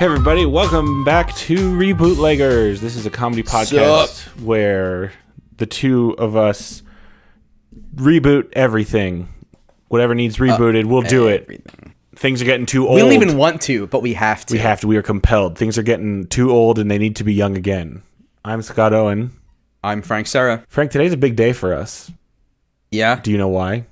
Hey everybody, welcome back to Rebootleggers. This is a comedy podcast where the two of us reboot everything. Whatever needs rebooted, we'll do it. Things are getting too old. We don't even want to, but we have to. We have to. We are compelled. Things are getting too old and they need to be young again. I'm Scott Owen. I'm Frank Serra. Frank, today's a big day for us. Yeah. Do you know why?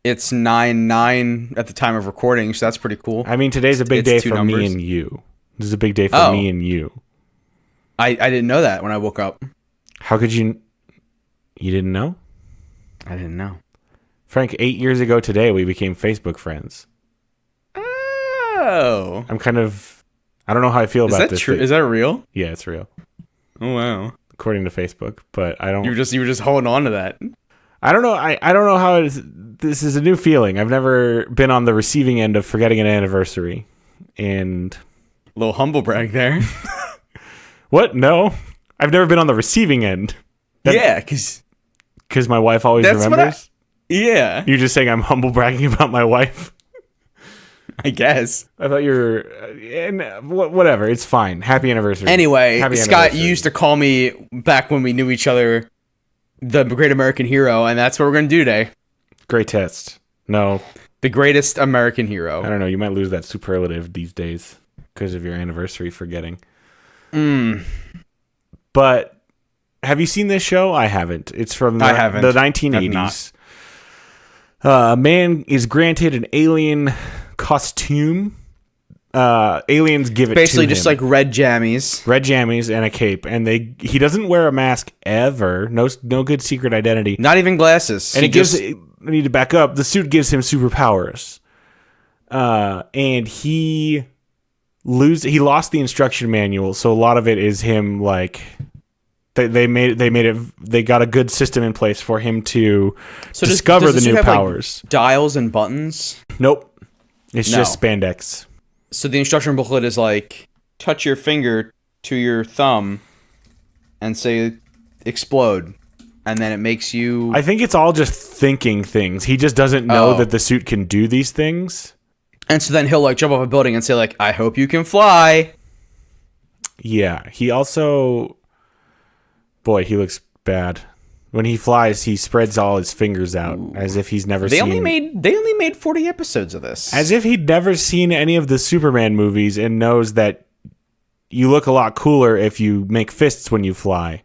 It's 9/9 at the time of recording, so that's pretty cool. I mean, today's a big day for me and you. This is a big day for me and you. I didn't know that when I woke up. How could you... You didn't know? I didn't know. Frank, 8 years ago today, we became Facebook friends. Oh. I'm kind of... I don't know how I feel about this. Is that true? Is that real? Yeah, it's real. Oh, wow. According to Facebook, but I don't... You were just holding on to that. I don't know. I don't know how it is. This is a new feeling. I've never been on the receiving end of forgetting an anniversary. And... A little humble brag there. What? No. I've never been on the receiving end. Yeah, because my wife always remembers? Yeah. You're just saying I'm humble bragging about my wife? I guess. I thought you were... whatever. It's fine. Happy anniversary. Anyway, Happy Scott, anniversary. you used to call me back when we knew each other the Great American Hero, and that's what we're going to do today. Great test. No. The greatest American hero. I don't know. You might lose that superlative these days because of your anniversary forgetting. But have you seen this show? I haven't. It's from the 1980s. A man is granted an alien costume. Aliens give it basically to just him. like red jammies and a cape, and he doesn't wear a mask ever. No good secret identity. not even glasses, And I need to back up. The suit gives him superpowers, and he lost the instruction manual, so a lot of it is him like they got a good system in place for him to discover the new powers. Like dials and buttons? Nope, it's just spandex. So the instruction booklet is like, touch your finger to your thumb and say explode. And then it makes you... I think it's all just thinking things. He just doesn't know that the suit can do these things. And so then he'll like jump off a building and say like, I hope you can fly. Yeah. He also... Boy, he looks bad. When he flies, he spreads all his fingers out as if he's never seen... They only made 40 episodes of this. As if he'd never seen any of the Superman movies and knows that you look a lot cooler if you make fists when you fly.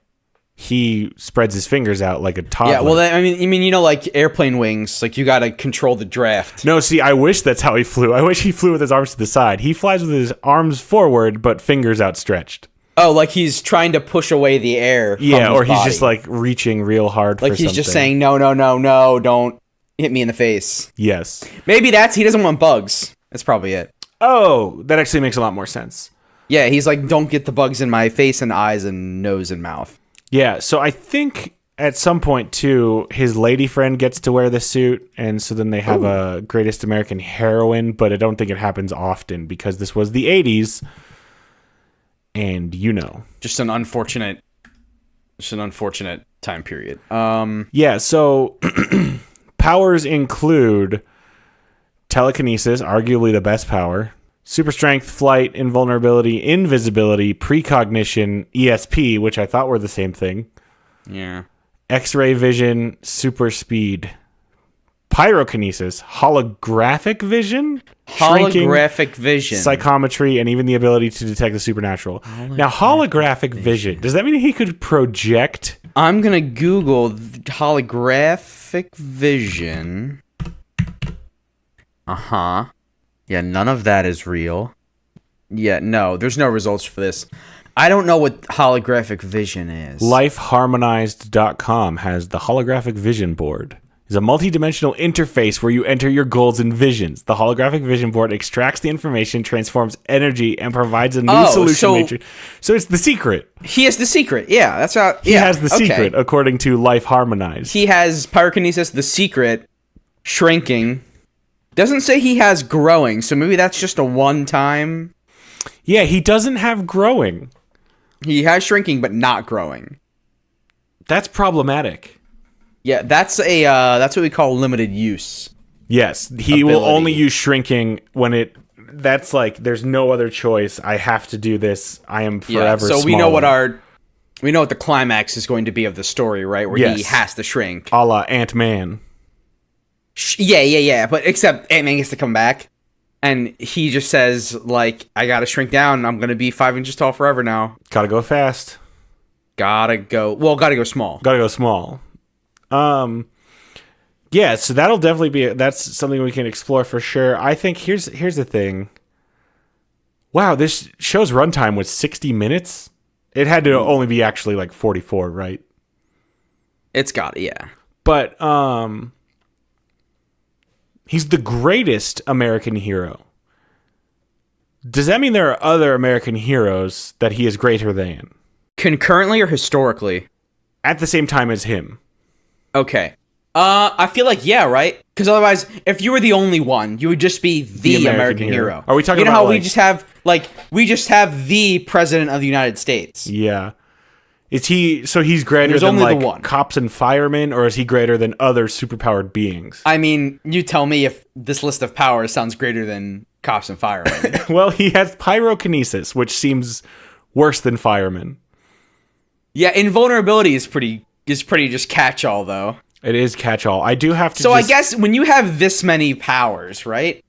He spreads his fingers out like a toddler. Yeah, well, I mean, you know, like airplane wings, like you got to control the draft. No, see, I wish that's how he flew. I wish he flew with his arms to the side. He flies with his arms forward, but fingers outstretched. Oh, like he's trying to push away the air. Yeah, or he's body. just like reaching real hard for something. Like he's just saying, no, don't hit me in the face. Yes. Maybe he doesn't want bugs. That's probably it. Oh, that actually makes a lot more sense. Yeah, he's like, don't get the bugs in my face and eyes and nose and mouth. Yeah, so I think at some point, too, his lady friend gets to wear the suit, and so then they have a Greatest American Heroine, but I don't think it happens often because this was the 80s. And just an unfortunate time period. Yeah, so powers include telekinesis, arguably the best power, super strength, flight, invulnerability, invisibility, precognition, ESP, which I thought were the same thing. Yeah. X-ray vision, super speed, pyrokinesis, holographic vision, Holographic vision, psychometry, and even the ability to detect the supernatural. Now, holographic vision. Does that mean he could project? I'm going to Google holographic vision. Uh-huh. Yeah, none of that is real. Yeah, no, there's no results for this. I don't know what holographic vision is. Lifeharmonized.com has the holographic vision board. It's a multi-dimensional interface where you enter your goals and visions. The holographic vision board extracts the information, transforms energy, and provides a new solution matrix. So it's the secret. He has the secret. Yeah, that's how... He has the secret, according to Life Harmonized. He has pyrokinesis, the secret, shrinking. Doesn't say he has growing, so maybe that's just a one-time... Yeah, he doesn't have growing. He has shrinking, but not growing. That's problematic. Yeah, that's what we call limited use. Yes, he will only use shrinking when that's like, there's no other choice. I have to do this. I am forever So smaller. we know what the climax is going to be of the story, right? Where he has to shrink. A la Ant-Man. Yeah. But except Ant-Man gets to come back. And he just says, like, I gotta shrink down. I'm gonna be 5 inches tall forever now. Gotta go fast. Gotta go small. Gotta go small. Yeah, so that'll definitely be that's something we can explore for sure. I think here's the thing. Wow, this show's runtime was 60 minutes. It had to only be actually like 44, right? It's got it, yeah. But he's the greatest American hero. Does that mean there are other American heroes that he is greater than? Concurrently or historically? At the same time as him. Okay. I feel like, yeah, right? Because otherwise, if you were the only one, you would just be the American hero. Are we talking about, how we just have the president of the United States. Yeah. Is he, so he's greater There's than only like the one. cops and firemen, or is he greater than other superpowered beings? I mean, you tell me if this list of powers sounds greater than cops and firemen. Well, he has pyrokinesis, which seems worse than firemen. Yeah, invulnerability is pretty just catch-all, though. It is catch-all. I do have to. So I guess when you have this many powers, right?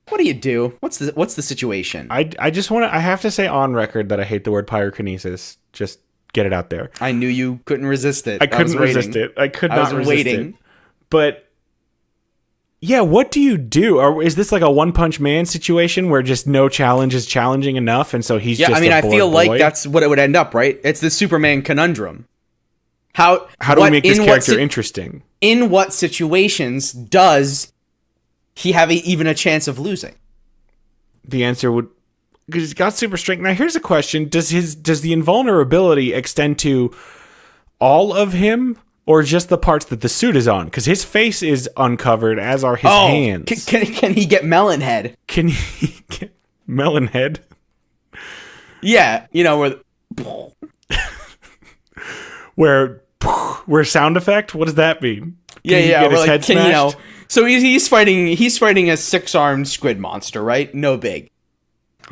What do you do? What's the situation? I just want to. I have to say on record that I hate the word pyrokinesis. Just get it out there. I knew you couldn't resist it. I couldn't resist it. I could not resist it. But yeah, what do you do? Or is this like a One Punch Man situation where just no challenge is challenging enough, and so he's just I feel like that's what it would end up, right? It's the Superman conundrum. How do we make this character interesting? In what situations does he have even a chance of losing? The answer would, because he's got super strength. Now here's a question: does the invulnerability extend to all of him, or just the parts that the suit is on? Because his face is uncovered, as are his hands. Can he get melon head? Can he get melon head? Yeah, where sound effect? What does that mean? Can he get his head smashed? So he's fighting a 6-armed squid monster, right? No big.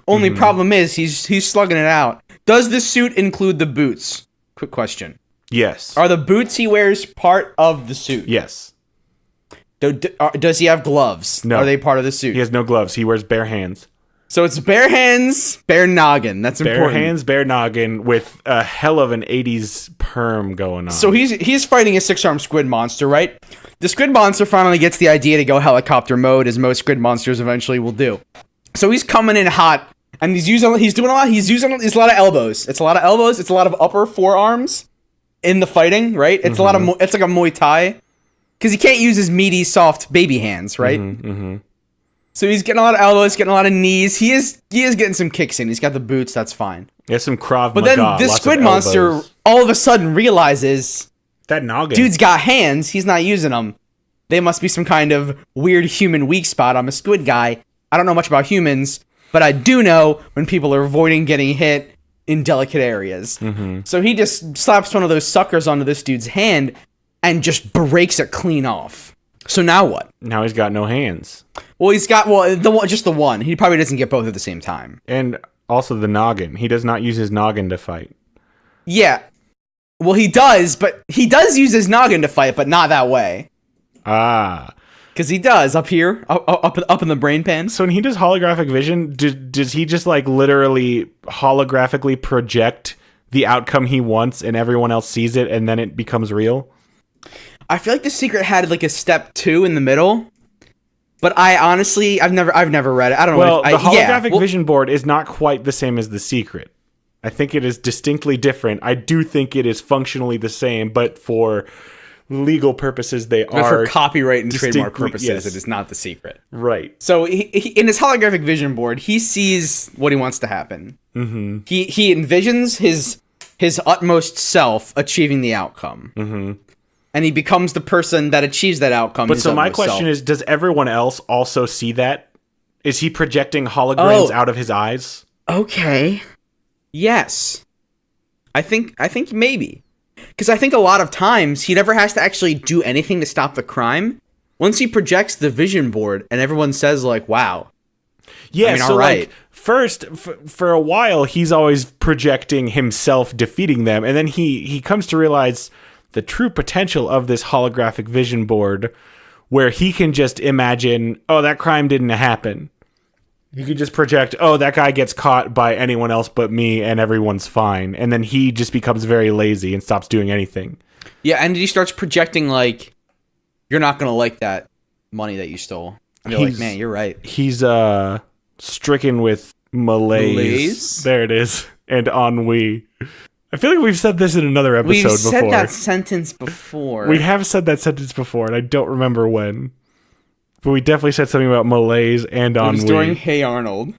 Only problem is he's slugging it out. Does the suit include the boots? Quick question. Yes. Are the boots he wears part of the suit? Yes. Does he have gloves? No. Are they part of the suit? He has no gloves. He wears bare hands. So it's bare hands, bare noggin. That's important. Bare hands, bare noggin, with a hell of an 80s perm going on. So he's fighting a 6-armed squid monster, right? The squid monster finally gets the idea to go helicopter mode, as most squid monsters eventually will do. So he's coming in hot, and he's using a lot of elbows. It's a lot of elbows. It's a lot of upper forearms in the fighting, right? It's a lot of it's like a Muay Thai, because he can't use his meaty, soft baby hands, right? So he's getting a lot of elbows, getting a lot of knees. He is getting some kicks in. He's got the boots. That's fine. He has some Krav Maga. But then this squid monster all of a sudden realizes that noggin. Dude's got hands. He's not using them. They must be some kind of weird human weak spot. I'm a squid guy. I don't know much about humans, but I do know when people are avoiding getting hit in delicate areas. So he just slaps one of those suckers onto this dude's hand and just breaks it clean off. So now what? Now he's got no hands. Well, he's got just the one. He probably doesn't get both at the same time. And also the noggin. He does not use his noggin to fight. Yeah. Well, he does, but he does use his noggin to fight, but not that way. Ah. Because he does up here, up in the brain pan. So when he does holographic vision, does he just like literally holographically project the outcome he wants and everyone else sees it and then it becomes real? I feel like The Secret had like a step 2 in the middle, but I've never read it. I don't know. Well, the holographic vision board is not quite the same as The Secret. I think it is distinctly different. I do think it is functionally the same, but for legal purposes, they are for copyright and trademark purposes. Yes. It is not The Secret, right? So he in his holographic vision board, he sees what he wants to happen. He envisions his utmost self achieving the outcome. And he becomes the person that achieves that outcome. But so my question is, does everyone else also see that? Is he projecting holograms out of his eyes? Okay. Yes. I think maybe. Because I think a lot of times he never has to actually do anything to stop the crime. Once he projects the vision board and everyone says like, wow, Yeah, I mean, so all right. like first for a while he's always projecting himself defeating them, and then he comes to realize the true potential of this holographic vision board, where he can just imagine, oh, that crime didn't happen. He could just project, oh, that guy gets caught by anyone else but me and everyone's fine. And then he just becomes very lazy and stops doing anything. Yeah, and he starts projecting, like, you're not going to like that money that you stole. And you're like, man, you're right. He's stricken with malaise. There it is. And ennui. I feel like we've said this in another episode before. We've said that sentence before. We have said that sentence before, and I don't remember when. But we definitely said something about malaise and ennui. It was during Hey Arnold.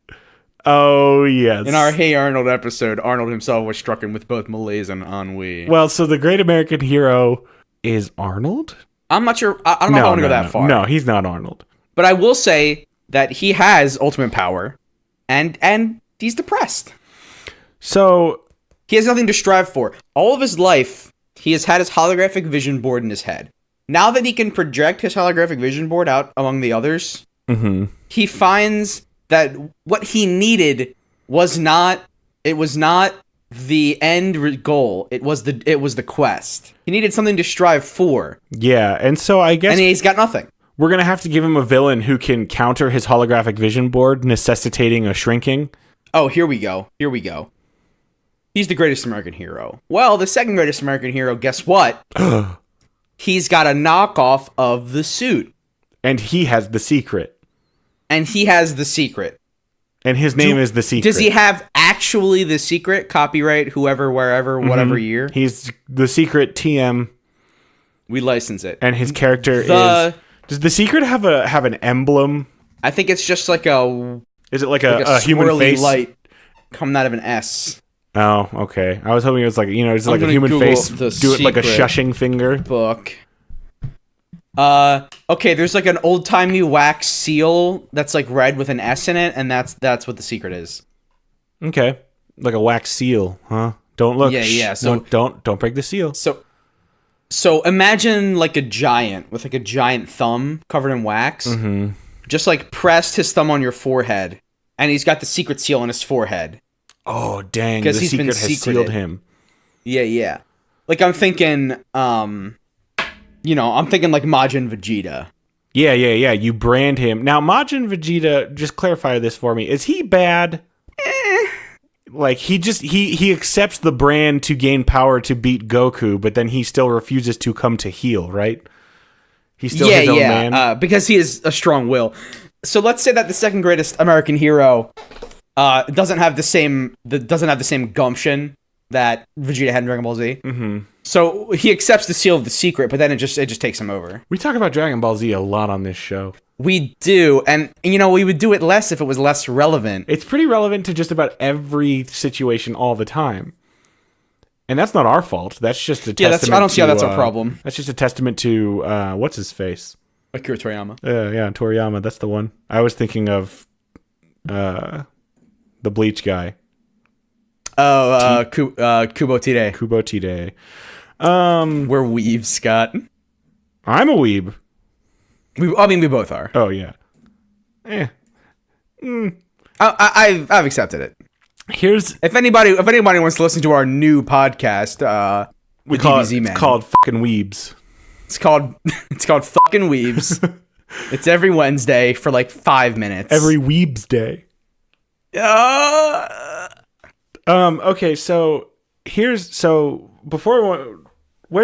Oh, yes. In our Hey Arnold episode, Arnold himself was stricken with both malaise and ennui. Well, so the great American hero is Arnold? I'm not sure. I don't know if I want to go that far. No, he's not Arnold. But I will say that he has ultimate power, and he's depressed. So he has nothing to strive for. All of his life, he has had his holographic vision board in his head. Now that he can project his holographic vision board out among the others, he finds that what he needed was not the end goal. It was the quest. He needed something to strive for. Yeah, and so I guess... And he's got nothing. We're going to have to give him a villain who can counter his holographic vision board, necessitating a shrinking. Oh, here we go. He's the greatest American hero. Well, the second greatest American hero, guess what? He's got a knockoff of the suit. And he has the secret. And his name is the secret. Does he have actually the secret? Copyright, whoever, wherever, whatever year? He's the secret TM. We license it. And his character is... Does the secret have an emblem? I think it's just like a... Is it like a human face? Light coming out of an S. Oh, okay. I was hoping it was like, it's like a human Google face. Do it like a shushing finger. Book. Okay, there's like an old-timey wax seal that's like red with an S in it, and that's what the secret is. Okay. Like a wax seal, huh? Don't look. Yeah. So don't break the seal. So imagine like a giant with like a giant thumb covered in wax. Just like pressed his thumb on your forehead, and he's got the secret seal on his forehead. Oh, dang. The secret has sealed him. Yeah. Like, I'm thinking, I'm thinking like Majin Vegeta. Yeah. You brand him. Now, Majin Vegeta, just clarify this for me. Is he bad? Like, he accepts the brand to gain power to beat Goku, but then he still refuses to come to heel, right? He's still his own man? Because he is a strong will. So let's say that the second greatest American hero... doesn't have the same gumption that Vegeta had in Dragon Ball Z. So he accepts the seal of the secret, but then it just takes him over. We talk about Dragon Ball Z a lot on this show. We do, and we would do it less if it was less relevant. It's pretty relevant to just about every situation all the time, and that's not our fault. That's just a testament. I don't see how that's our problem. That's just a testament to what's his face, Akira Toriyama. Yeah, Toriyama. That's the one. I was thinking of. The Bleach guy. Oh, Kubo Tide. Kubo Tide. We're weebs, Scott. I'm a weeb. We both are. Oh, yeah. I've accepted it. If anybody wants to listen to our new podcast, it's called fucking Weebs. It's called fucking Weebs. It's every Wednesday for like 5 minutes. Every Weebs day. Okay, so where's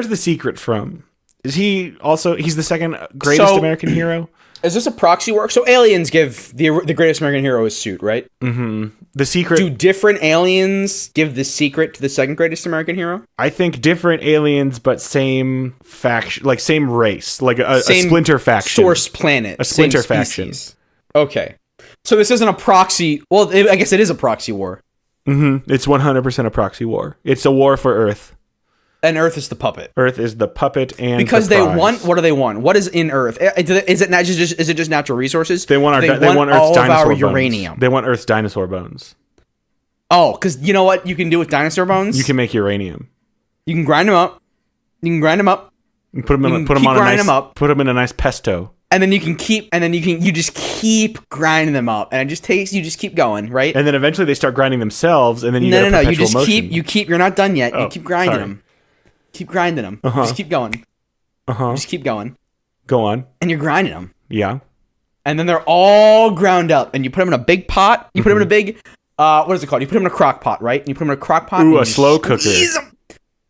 the secret from? Is he also, he's the second greatest American hero? Is this a proxy war? So aliens give the greatest American hero his suit, right? The secret. Do different aliens give the secret to the second greatest American hero? I think different aliens, but same faction, like same race, like a splinter faction. Source planet. A splinter faction. Okay. So this isn't a proxy. Well, I guess it is a proxy war. It's 100% a proxy war. It's a war for Earth. And Earth is the puppet. Earth is the puppet and because the they prize. want. What do they want? What is in Earth? Is it just natural resources? They want Earth's all dinosaur of our bones. uranium. They want Earth's dinosaur bones. Oh, because you know what you can do with dinosaur bones? You can make uranium. You can grind them up. And put them in a nice pesto. And then you just keep grinding them up, and you just keep going, right? And then eventually they start grinding themselves, and then you no, get you just motion. you're not done yet. Oh, you keep grinding sorry. them. Keep grinding them. Uh-huh. Just keep going. Just keep going. Go on. And you're grinding them. Yeah. And then they're all ground up, and you put them in a big pot. You put them in a big, what is it called? You put them in a crock pot, right? And you put them in a crock pot. Ooh, a slow cooker.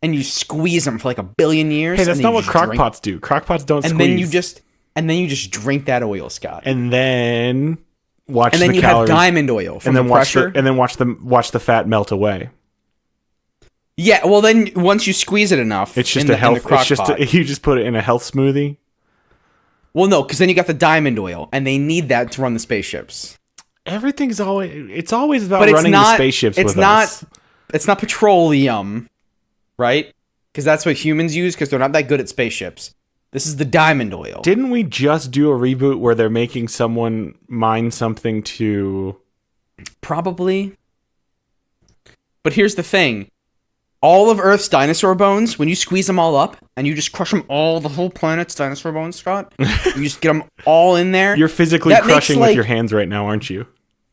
And you squeeze them for like a billion years. Hey, that's not what crock pots do. Crock pots don't squeeze. And then you just drink that oil, Scott. And then watch and then the you calories. have diamond oil from and then the pressure. watch the fat melt away. Yeah, well then once you squeeze it enough, It's just in a health. the crock It's just pot. you just put it in a health smoothie. Well, no, because then you got the diamond oil, and they need that to run the spaceships. Everything's always about But running the spaceships with us. It's not petroleum, right? Because that's what humans use, because they're not that good at spaceships. This is the diamond oil. Didn't we just do a reboot where they're making someone mine something to... Probably. But here's the thing. All of Earth's dinosaur bones, when you squeeze them all up, and you just crush them all, the whole planet's dinosaur bones, Scott, you just get them all in there. You're physically crushing with your hands right now, aren't you?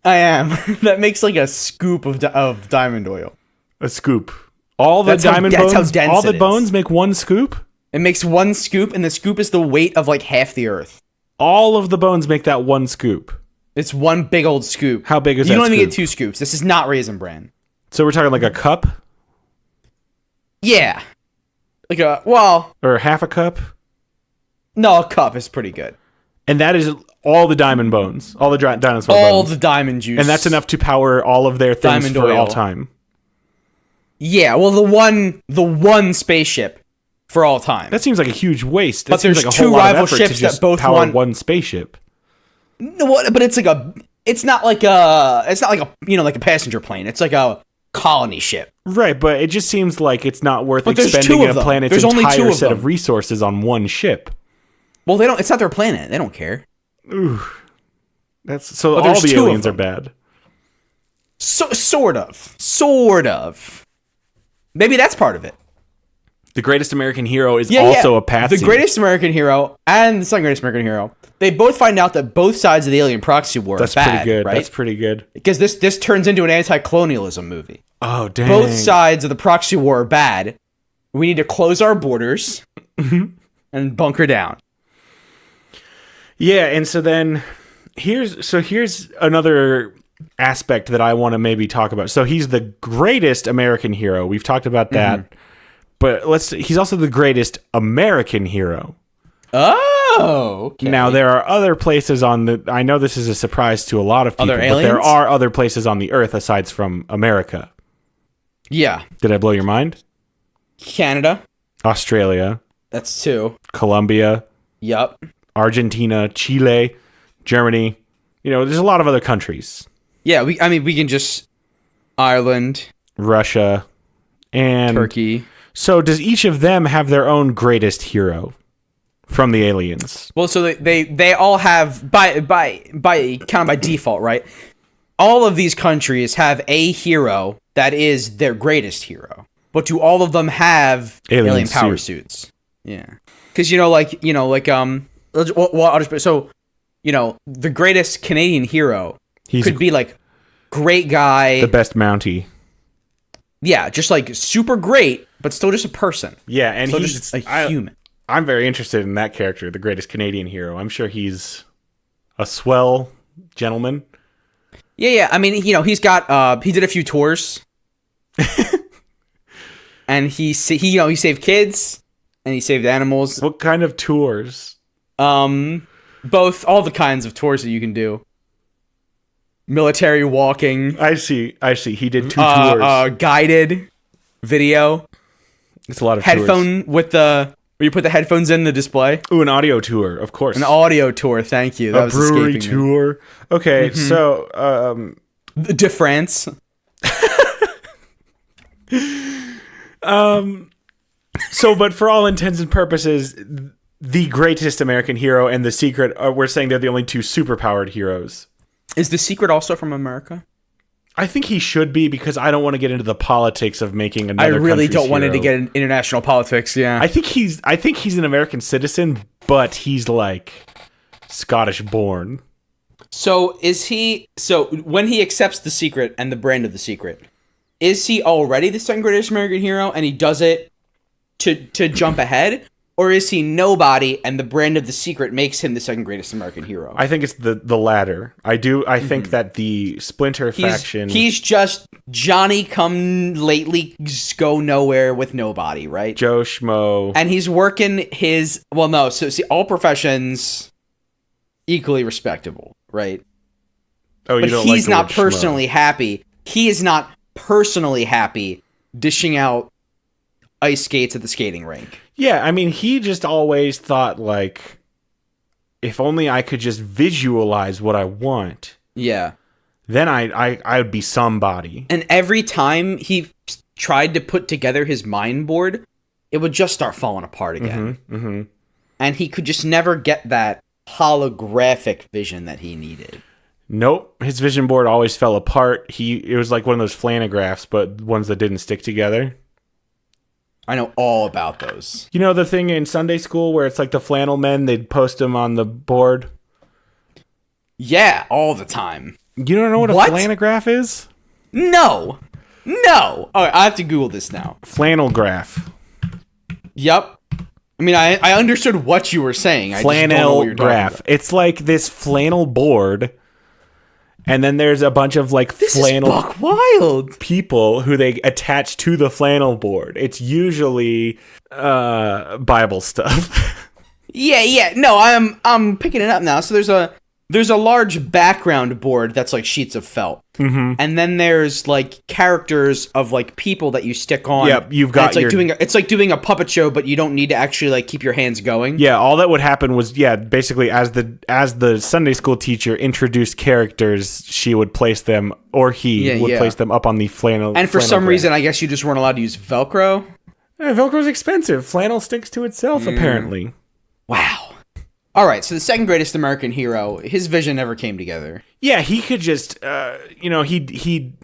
I am. That makes like a scoop of diamond oil. A scoop. All the diamond bones, how dense all the it is. bones make one scoop? It makes one scoop, and the scoop is the weight of like half the Earth. All of the bones make that one scoop. It's one big old scoop. How big is that You don't even scoop? get 2 scoops. This is not Raisin Bran. So we're talking like a cup? Yeah. Like Or half a cup? No, a cup is pretty good. And that is all the diamond bones. All the dinosaur All bones. the diamond juice. And that's enough to power all of their things Diamond for oil. all time. Yeah, well, the one spaceship for all time. That seems like a huge waste. But That seems there's like a 2 whole lot of rival effort ships to just that both power want one spaceship. No, but it's like it's not like a like a passenger plane. It's like a colony ship. Right, but it just seems like it's not worth But there's expending 2 of a them. planet's There's only 2 entire of set them. of resources on one ship. Well, they don't. It's not their planet. They don't care. Ooh. That's so But all there's the 2 of aliens are them. bad. So sort of. Maybe that's part of it. The greatest American hero is also a patsy. The greatest American hero and the second greatest American hero. They both find out that both sides of the alien proxy war That's are bad, pretty good. right? That's pretty good. Because this turns into an anti-colonialism movie. Oh, dang. Both sides of the proxy war are bad. We need to close our borders and bunker down. Yeah, and so then here's another aspect that I want to maybe talk about. So he's the greatest American hero. We've talked about that. But he's also the greatest American hero. Oh, okay. Now there are other places I know this is a surprise to a lot of people, Other but there aliens? are other places on the earth aside from America. Yeah. Did I blow your mind? Canada. Australia, That's 2. Colombia, Yup. Argentina, Chile, Germany. There's a lot of other countries. Yeah, we can just Ireland, Russia, and Turkey. So does each of them have their own greatest hero from the aliens? Well, so they all have by kind of by default, right? All of these countries have a hero that is their greatest hero. But do all of them have alien power suits? Yeah. Cuz the greatest Canadian hero could be like great guy, the best Mountie. Yeah, just like super great, but still just a person. Yeah, and still he's just a human. I'm very interested in that character, the greatest Canadian hero. I'm sure he's a swell gentleman. Yeah. I mean, he's got he did a few tours, and he saved kids and he saved animals. What kind of tours? Both, all the kinds of tours that you can do. Military walking. I see. He did 2 tours. Guided video. It's a lot of headphone tours. where you put the headphones in the display. Ooh, an audio tour, of course. An audio tour. Thank you. That was brewery escaping tour. Me. Okay, so De France. but for all intents and purposes, the greatest American hero and the Secret, we're saying they're the only 2 superpowered heroes. Is the Secret also from America? I think he should be, because I don't want to get into the politics of making another. I really don't want hero. to get in international politics. Yeah, I think he's an American citizen, but he's like Scottish born. So when he accepts the secret and the brand of the secret, is he already the second greatest American hero and he does it to jump ahead? Or is he nobody and the brand of the secret makes him the second greatest American hero? I think it's the latter. I think that the Splinter faction... He's just Johnny come lately go nowhere with nobody, right? Joe Schmo. And he's working his... Well, no. So, see, all professions equally respectable, right? Oh, you but don't he's like the not word personally schmo. happy. He is not personally happy dishing out ice skates at the skating rink. Yeah, I mean, he just always thought, like, if only I could just visualize what I want, Yeah. then I would be somebody. And every time he tried to put together his mind board, it would just start falling apart again. And he could just never get that holographic vision that he needed. Nope, his vision board always fell apart. It was like one of those flanographs, but ones that didn't stick together. I know all about those. You know the thing in Sunday school where it's like the flannel men, they'd post them on the board? Yeah, all the time. You don't know what a flanograph is? No. All right, I have to Google this now. Flannel graph. Yep. I mean, I understood what you were saying. I just don't know Flannel what you're talking graph. about. It's like this flannel board, and then there's a bunch of like flannel This is buck wild. people who they attach to the flannel board. It's usually Bible stuff. Yeah. No, I'm picking it up now. So there's a large background board that's like sheets of felt. And then there's like characters of like people that you stick on. Yep, you've got it's like doing a puppet show, but you don't need to actually like keep your hands going. Yeah, all that would happen was basically as the Sunday school teacher introduced characters, she would place them, or he would place them up on the flannel. And for some graph. reason, I guess you just weren't allowed to use Velcro. Velcro's expensive. Flannel sticks to itself, apparently. Wow. All right, so the second greatest American hero, his vision never came together. Yeah, he could just, he'd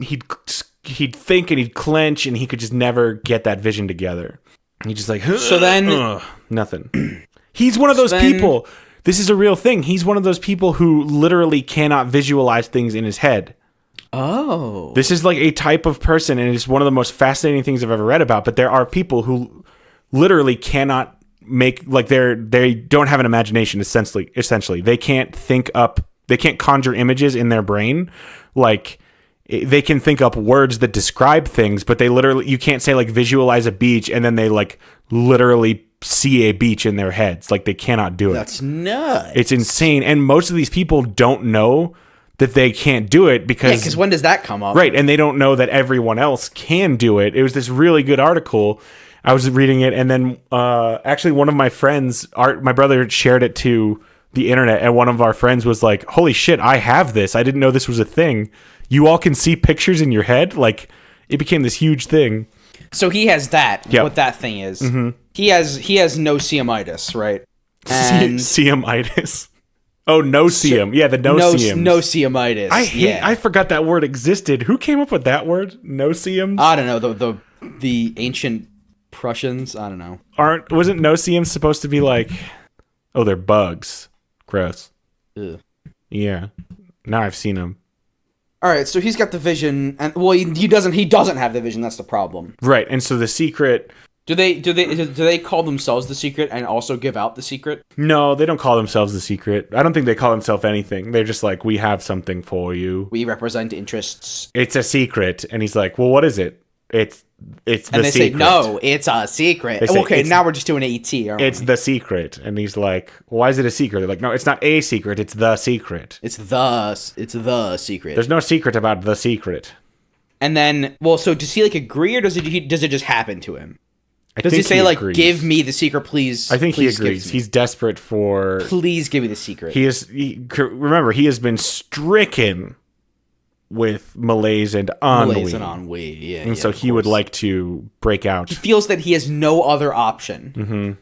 think and he'd clench, and he could just never get that vision together. He just like, so then nothing. He's one of those people. This is a real thing. He's one of those people who literally cannot visualize things in his head. Oh. This is like a type of person, and it's one of the most fascinating things I've ever read about. But there are people who literally cannot make, like, they don't have an imagination. Essentially, they can't conjure images in their brain. Like, they can think up words that describe things, but you can't say like visualize a beach, and then they like literally see a beach in their heads. Like, they cannot do it. That's nuts. It's insane. And most of these people don't know that they can't do it because when does that come up? Right, and they don't know that everyone else can do it. It was this really good article. I was reading it, and then actually one of my friends, my brother, shared it to the internet, and one of our friends was like, holy shit, I have this. I didn't know this was a thing. You all can see pictures in your head? Like, it became this huge thing. So he has that, Yep. what that thing is. Mm-hmm. He has no seamitis, right? And Seamitis. Oh, no seam. Yeah, the no seams. No seamitis. I forgot that word existed. Who came up with that word? No seams? I don't know. The ancient Prussians? I don't know. Wasn't no seams supposed to be like, oh, they're bugs. Gross. Ugh. Yeah. Now I've seen them. All right, so he's got the vision, and well, he doesn't have the vision. That's the problem. Right, and so the secret. Do they call themselves the secret and also give out the secret? No, they don't call themselves the secret. I don't think they call themselves anything. They're just like, we have something for you. We represent interests. It's a secret, and he's like, well, what is it? It's the secret. And they say, no, it's a secret. Okay, now we're just doing AT, aren't we? It's the secret. And he's like, why is it a secret? They're like, no, it's not a secret. It's the secret. It's the secret. There's no secret about the secret. And then, well, so does he like agree, or does it just happen to him? Does he say agrees. give me the secret, please? I think he please agrees. He's desperate for. Please give me the secret. Remember, he has been stricken with malaise and ennui. Yeah. And so he would like to break out. He feels that he has no other option. Mm-hmm.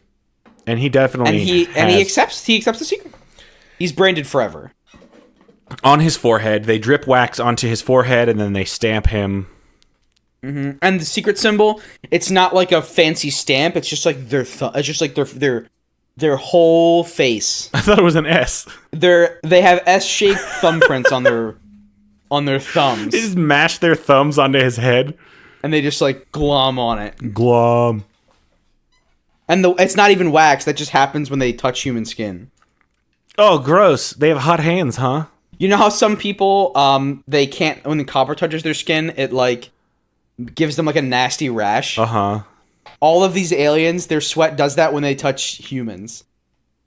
And he definitely he accepts the secret. He's branded forever. On his forehead. They drip wax onto his forehead, and then they stamp him. Mm-hmm. And the secret symbol, it's not like a fancy stamp. It's just like their their whole face. I thought it was an S. They have S-shaped thumbprints on their thumbs. They just mash their thumbs onto his head. And they just, like, glom on it. Glom. And it's not even wax. That just happens when they touch human skin. Oh, gross. They have hot hands, huh? You know how some people, they can't, when the copper touches their skin, it, like, gives them, like, a nasty rash? Uh-huh. All of these aliens, their sweat does that when they touch humans.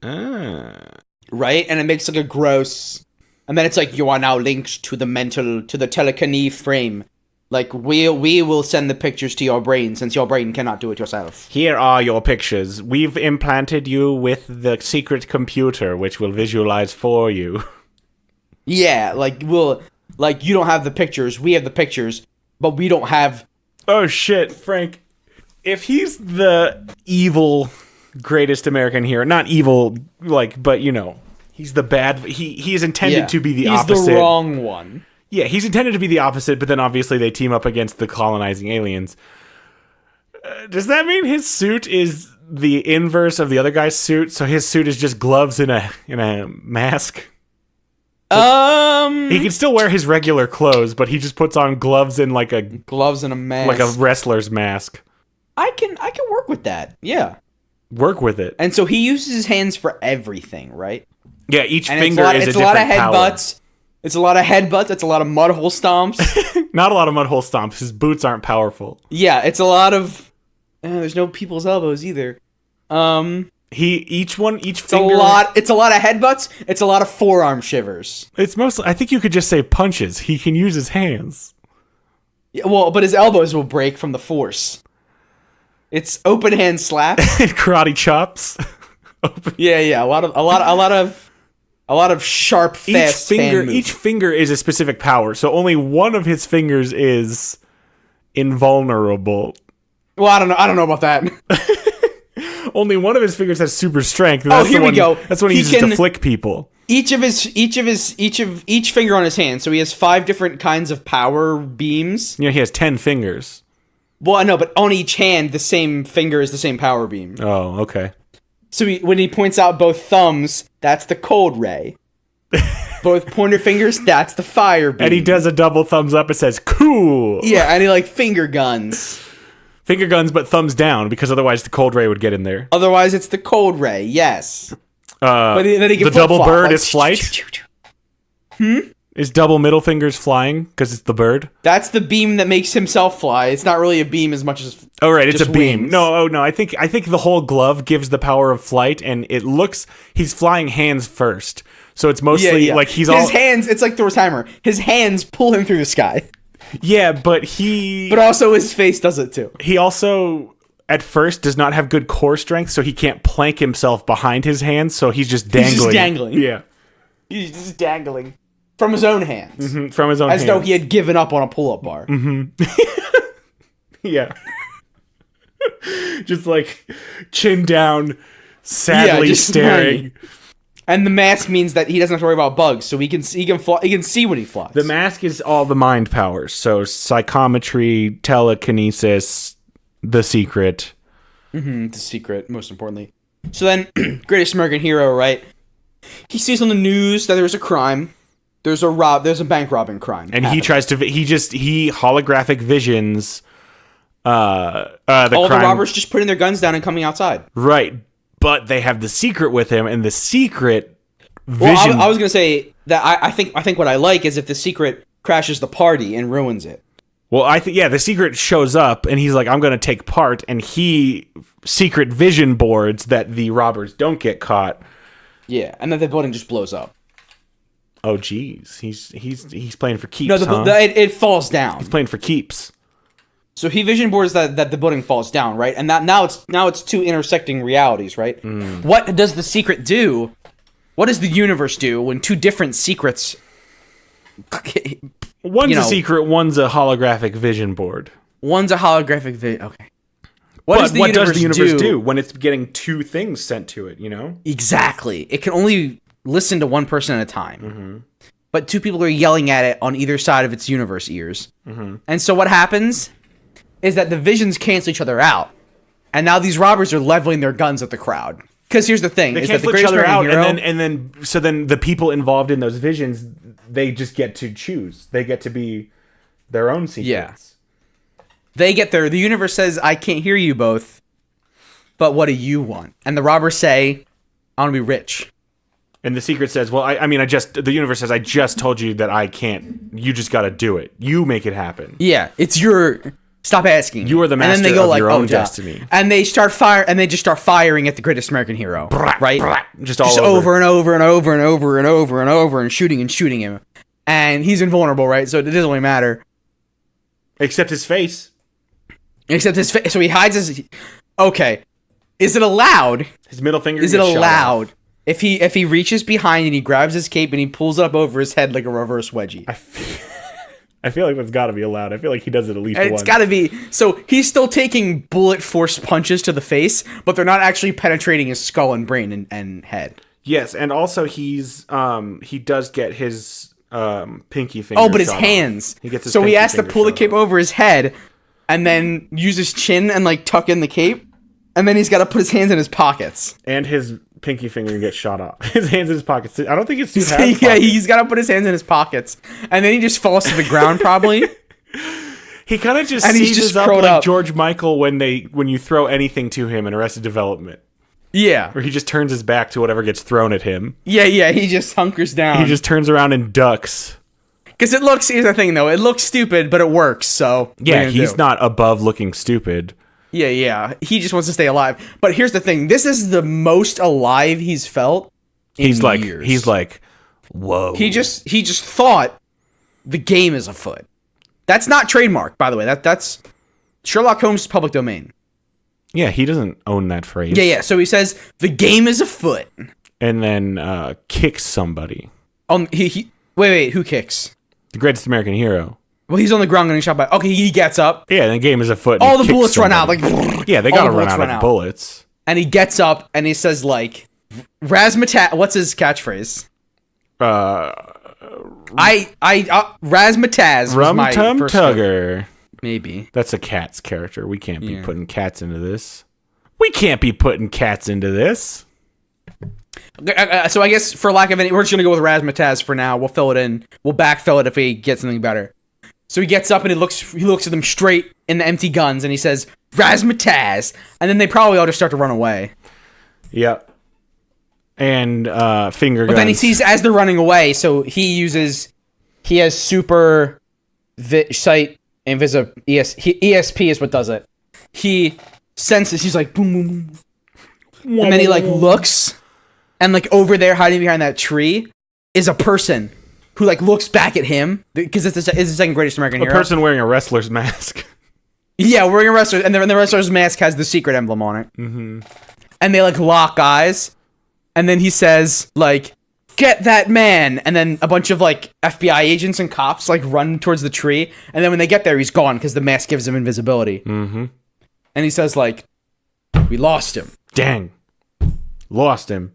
Right? And it makes, like, a gross... And then it's like, you are now linked to the telekinetic frame. Like, we will send the pictures to your brain, since your brain cannot do it yourself. Here are your pictures. We've implanted you with the secret computer, which will visualize for you. Yeah, like, you don't have the pictures, we have the pictures, but we don't have... Oh, shit, Frank. If he's the evil greatest American hero, not evil, like, but, you know... He's the bad... He is intended to be the opposite. He's the wrong one. Yeah, he's intended to be the opposite, but then obviously they team up against the colonizing aliens. Does that mean his suit is the inverse of the other guy's suit? So his suit is just gloves in a mask? He can still wear his regular clothes, but he just puts on gloves and like a... Gloves and a mask. Like a wrestler's mask. I can work with that, yeah. Work with it. And so he uses his hands for everything, right? Yeah, each finger is a different power. It's a lot of headbutts. It's a lot of headbutts. It's a lot of mud hole stomps. Not a lot of mud hole stomps. His boots aren't powerful. Yeah, it's a lot of... there's no people's elbows either. Each finger... It's a lot of headbutts. It's a lot of forearm shivers. It's mostly... I think you could just say punches. He can use his hands. Yeah, well, but his elbows will break from the force. It's open hand slaps. Karate chops. Yeah. A lot of sharp, fast hand moves. Each finger is a specific power, so only one of his fingers is invulnerable. Well, I don't know about that. Only one of his fingers has super strength. And here we go. That's when he uses to flick people. Each finger on his hand. So he has 5 different kinds of power beams. Yeah, he has 10 fingers. Well, I know, but on each hand, the same finger is the same power beam. Oh, okay. So when he points out both thumbs, that's the cold ray. Both pointer fingers, that's the fire beam. And he does a double thumbs up. It says, cool. Yeah, and he like finger guns. Finger guns, but thumbs down, because otherwise the cold ray would get in there. Otherwise, it's the cold ray, yes. But then he can the double bird is flight? Is double middle fingers flying, because it's the bird? That's the beam that makes himself fly. It's not really a beam as much as... Oh, right, it's a beam. Wings. No, I think the whole glove gives the power of flight, and it looks... He's flying hands first. So it's mostly like he's His hands, it's like Thor's hammer. His hands pull him through the sky. Yeah, but also his face does it too. He also, at first, does not have good core strength, so he can't plank himself behind his hands, so he's just dangling. He's just dangling. Yeah. He's just dangling. From his own hands. Mm-hmm, from his own hands. As though he had given up on a pull-up bar. Mm-hmm. Yeah. Just like chin down, sadly staring. And the mask means that he doesn't have to worry about bugs, so he can see when he flies. The mask is all the mind powers, so psychometry, telekinesis, the secret. The secret, most importantly. So then, greatest American hero, right? He sees on the news that there's a crime. There's a bank robbing crime. And he tries to he holographic visions the all crime. the robbers just putting their guns down and coming outside. Right. But they have the secret with him, and the secret vision... Well, I was going to say that I think what I like is if the secret crashes the party and ruins it. Well, the secret shows up, and he's like, I'm going to take part, and he secret vision boards that the robbers don't get caught. Yeah, and then the building just blows up. Oh, geez. He's playing for keeps, No, it falls down. He's playing for keeps. So he vision boards that the building falls down, right? And that now it's 2 intersecting realities, right? What does the secret do? What does the universe do when 2 different secrets? One's a secret, one's a holographic vision board. One's a holographic vision. Okay. What does the universe do when it's getting 2 things sent to it? You know exactly. It can only listen to one person at a time. But 2 people are yelling at it on either side of its universe ears. And so what happens is that the visions cancel each other out. And now these robbers are leveling their guns at the crowd. because here's the thing: They is that the cancel each greatest other out, American hero, and then the people involved in those visions, they just get to choose. They get to be their own secrets. Yeah. They get there. The universe says, "I can't hear you both, but what do you want?" And the robbers say, "I want to be rich." And the secret says, "Well, the universe says, I just told you that I can't. You just got to do it. You make it happen. Yeah, it's your. Stop asking. You are the master of your own destiny." And they start just start firing at the greatest American hero, right? Just over. over and over and over and over and over and over and shooting him, and he's invulnerable, right? So it doesn't really matter. Except his face. Except his face. So he hides his. Okay, is it allowed? His middle finger. Is it allowed? If he reaches behind and he grabs his cape and he pulls it up over his head like a reverse wedgie. I feel like that's got to be allowed. I feel like he does it at least once. It's got to be. So he's still taking bullet force punches to the face, but they're not actually penetrating his skull and brain and head. Yes, and also he does get his pinky finger. Oh, but his hands. He gets his so he has to finger pull the shot cape off. over his head and then use his chin and like tuck in the cape. And then he's got to put his hands in his pockets. And his pinky finger gets shot off. His hands in his pockets. I don't think it's too Yeah, he's got to put his hands in his pockets. And then he just falls to the ground probably. He kind of just and he's seizes just up curled like up. George Michael when you throw anything to him in Arrested Development. Yeah. Where he just turns his back to whatever gets thrown at him. Yeah, he just hunkers down. He just turns around and ducks. Because here's the thing though, it looks stupid, but it works, so. Yeah, he's not above looking stupid. Yeah. He just wants to stay alive. But here's the thing, this is the most alive he's felt in years. He's like, whoa. He just thought the game is afoot. That's not trademark, by the way. That's Sherlock Holmes' public domain. Yeah, he doesn't own that phrase. Yeah. So he says the game is afoot, and then kicks somebody. Wait, who kicks? The greatest American hero. Well, he's on the ground getting shot by. Okay, he gets up. Yeah, and the game is afoot. All the bullets run out. Like, yeah, they gotta run out of bullets. And he gets up and he says like, "Razzmatazz." What's his catchphrase? Razzmatazz. Rum Tum Tugger. Maybe. That's a cat's character. We can't be putting cats into this. We can't be putting cats into this. So I guess for lack of any, we're just gonna go with Razzmatazz for now. We'll fill it in. We'll backfill it if we get something better. So he gets up and he looks at them straight in the empty guns and he says, "Razzmatazz," and then they probably all just start to run away. Yep. And finger guns. But then he sees as they're running away, so he has super sight ESP is what does it. He senses, he's like boom boom boom. And then he like looks and like over there hiding behind that tree is a person who like looks back at him because it's the second greatest American hero. A person wearing a wrestler's mask. Yeah, wearing a wrestler, and the wrestler's mask has the secret emblem on it. Mm-hmm. And they like lock eyes, and then he says like, "Get that man!" And then a bunch of like FBI agents and cops like run towards the tree, and then when they get there, he's gone because the mask gives him invisibility. Mm-hmm. And he says like, "We lost him." Dang, lost him.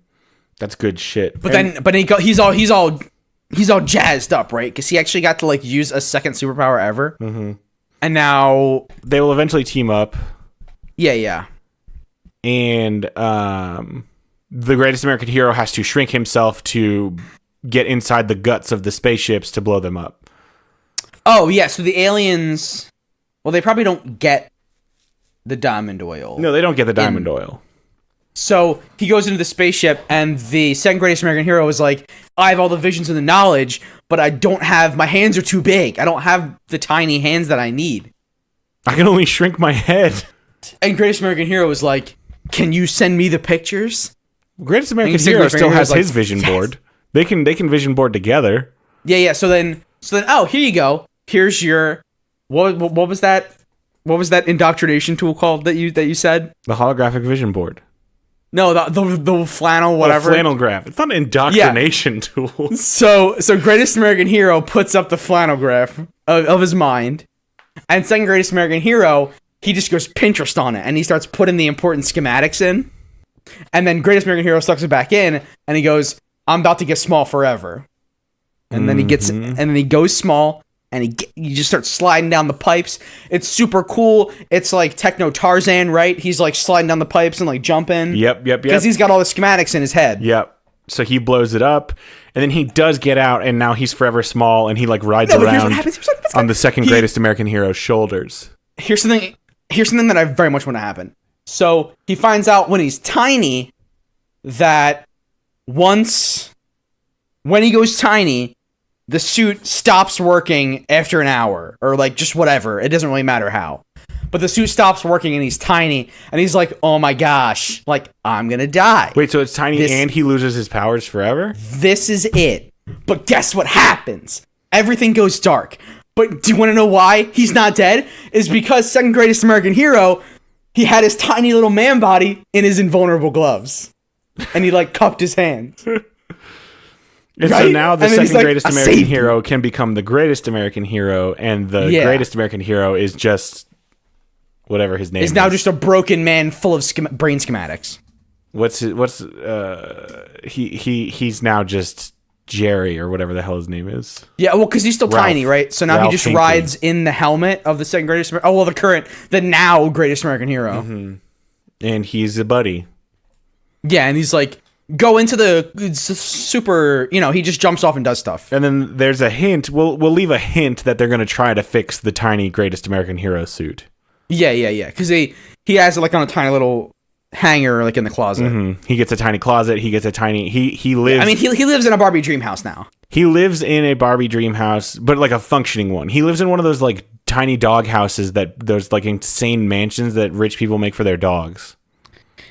That's good shit. But he's all jazzed up, right? Because he actually got to like use a second superpower ever. Mm-hmm. And now they will eventually team up. Yeah. And the greatest American hero has to shrink himself to get inside the guts of the spaceships to blow them up. Oh, yeah. So the aliens, well, they probably don't get the diamond oil. No, they don't get the diamond oil. So he goes into the spaceship, and the second greatest American hero is like, "I have all the visions and the knowledge, but I don't have, my hands are too big. I don't have the tiny hands that I need. I can only shrink my head." And greatest American hero is like, "Can you send me the pictures?" Greatest American hero still has his vision board. They can vision board together. Yeah. So then, oh, here you go. Here's your, what was that? What was that indoctrination tool called that you said? The holographic vision board. No, the flannel, whatever. Flannel graph. It's not an indoctrination tool. So greatest American hero puts up the flannel graph of his mind, and second greatest American hero, he just goes Pinterest on it, and he starts putting the important schematics in, and then greatest American hero sucks it back in, and he goes, "I'm about to get small forever," and then he gets, and then he goes small, and he just starts sliding down the pipes. It's super cool. It's like Techno Tarzan, right? He's like sliding down the pipes and like jumping. Yep. Because he's got all the schematics in his head. Yep. So he blows it up, and then he does get out, and now he's forever small, and he like rides around on the second greatest American hero's shoulders. Here's something that I very much want to happen. So he finds out when he's tiny that when he goes tiny, the suit stops working after an hour, or like just whatever. It doesn't really matter how. But the suit stops working and he's tiny, and he's like, oh my gosh, like, I'm gonna die. Wait, so it's tiny and he loses his powers forever? This is it. But guess what happens? Everything goes dark. But do you want to know why he's not dead? Is because second greatest American hero, he had his tiny little man body in his invulnerable gloves. And he like cupped his hands. And right? So now the second greatest American hero can become the greatest American hero, and the greatest American hero is just whatever his name is. Now just a broken man full of brain schematics. He's now just Jerry or whatever the hell his name is. Yeah, well, because he's still tiny, right? So now he just rides in the helmet of the second greatest. The now greatest American hero. Mm-hmm. And he's a buddy. Yeah, and he's like, go into the super. He just jumps off and does stuff. And then there's a hint. We'll leave a hint that they're going to try to fix the tiny greatest American hero suit. Yeah. Because he has it like on a tiny little hanger, like in the closet. Mm-hmm. He gets a tiny closet. He gets a tiny. He lives. I mean, he lives in a Barbie dream house now. He lives in a Barbie dream house, but like a functioning one. He lives in one of those like tiny dog houses that there's like insane mansions that rich people make for their dogs.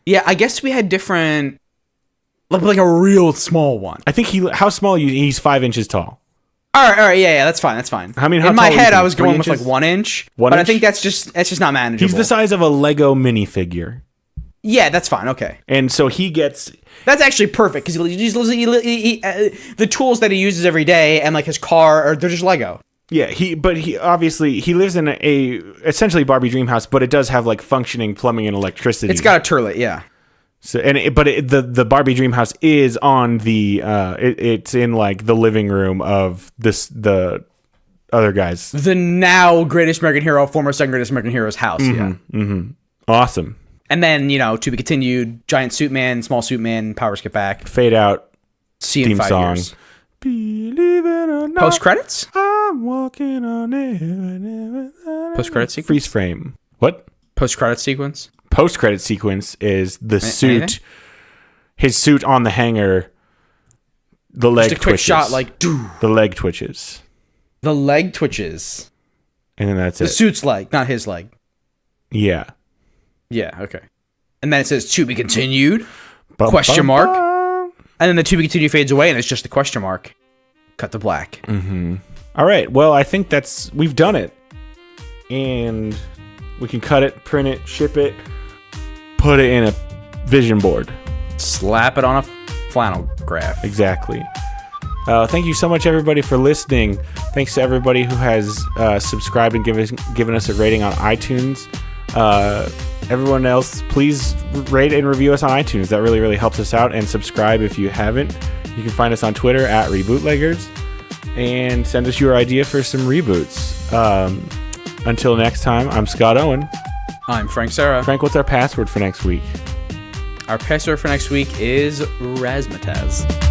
Yeah, I guess we had different, like a real small one. I think how small are you? He's 5 inches tall. All right, yeah, that's fine. I mean, in my head, I was going with like 1 inch, but I think that's just not manageable. He's the size of a Lego minifigure. Yeah, that's fine. Okay, and so he gets. That's actually perfect because the tools that he uses every day and like his car, they're just Lego. Yeah, he obviously lives in a essentially Barbie dream house, but it does have like functioning plumbing and electricity. It's got a turlet, yeah. So the Barbie dream house is on the it's in like the living room of the other guys. The now greatest American hero, former second greatest American hero's house. Mm-hmm, yeah. Mm-hmm. Awesome. And then to be continued. Giant suit man, small suit man, powers get back. Fade out. See you in 5 song. Years. Believe it or not. Post credits. I'm walking on air. Post credit sequence. Freeze frame. What? Post credit sequence. Post credit sequence is the suit. Anything? His suit on the hanger. The leg just a twitches. Quick shot, like the leg twitches. The leg twitches. And then that's it. The suit's leg, not his leg. Yeah. Yeah. Okay. And then it says to be continued. Question mark. And then the to be continued fades away, and it's just the question mark. Cut to black. Mm-hmm. All right. Well, I think we've done it, and we can cut it, print it, ship it, put it in a vision board, slap it on a flannel graph. Exactly. Thank you so much, everybody, for listening. Thanks to everybody who has subscribed and given us a rating on iTunes. Everyone else, please rate and review us on iTunes. That really, really helps us out. And subscribe if you haven't. You can find us on Twitter at Rebootleggers, and send us your idea for some reboots. Until next time, I'm Scott Owen. I'm Frank Serra. Frank, what's our password for next week? Our password for next week is Razzmatazz.